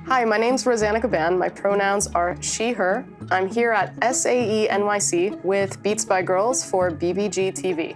Hi, my name's Rosana Cabán. My pronouns are she, her. I'm here at SAE NYC with Beats by Girls for BBG TV.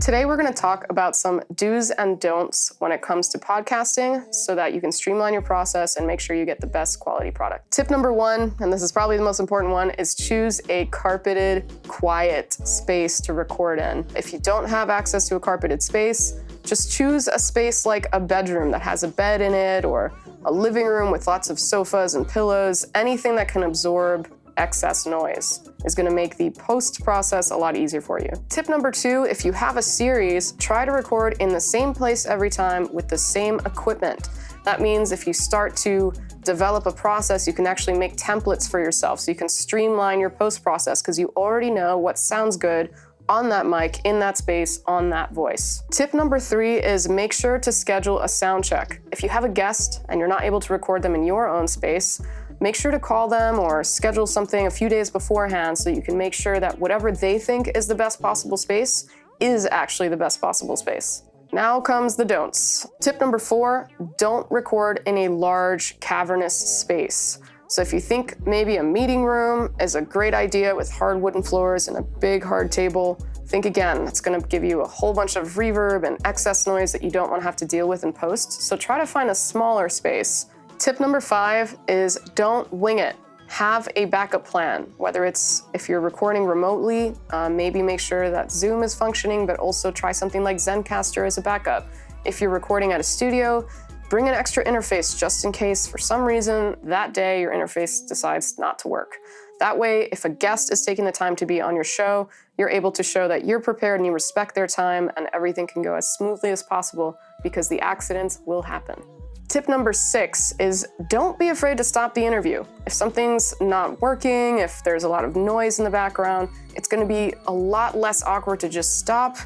Today we're going to talk about some do's and don'ts when it comes to podcasting so that you can streamline your process and make sure you get the best quality product. Tip number one, and this is probably the most important one, is choose a carpeted, quiet space to record in. If you don't have access to a carpeted space, just choose a space like a bedroom that has a bed in it, or a living room with lots of sofas and pillows. Anything that can absorb excess noise is going to make the post process a lot easier for you. Tip number two, if you have a series, try to record in the same place every time with the same equipment. That means if you start to develop a process, you can actually make templates for yourself so you can streamline your post process because you already know what sounds good on that mic, in that space, on that voice. Tip number three is make sure to schedule a sound check. If you have a guest and you're not able to record them in your own space, make sure to call them or schedule something a few days beforehand so you can make sure that whatever they think is the best possible space is actually the best possible space. Now comes the don'ts. Tip number four, don't record in a large cavernous space. So if you think maybe a meeting room is a great idea with hard wooden floors and a big hard table, think again. It's going to give you a whole bunch of reverb and excess noise that you don't want to have to deal with in post. So try to find a smaller space. Tip number five is don't wing it. Have a backup plan, whether it's if you're recording remotely, maybe make sure that Zoom is functioning, but also try something like Zencastr as a backup. If you're recording at a studio, bring an extra interface just in case for some reason that day your interface decides not to work. That way, if a guest is taking the time to be on your show, you're able to show that you're prepared and you respect their time and everything can go as smoothly as possible because the accidents will happen. Tip number six is don't be afraid to stop the interview. If something's not working, if there's a lot of noise in the background, it's going to be a lot less awkward to just stop,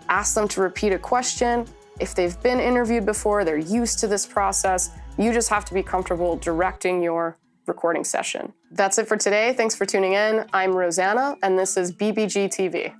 ask them to repeat a question. If they've been interviewed before, they're used to this process. You just have to be comfortable directing your recording session. That's it for today. Thanks for tuning in. I'm Rosana, and this is BBG TV.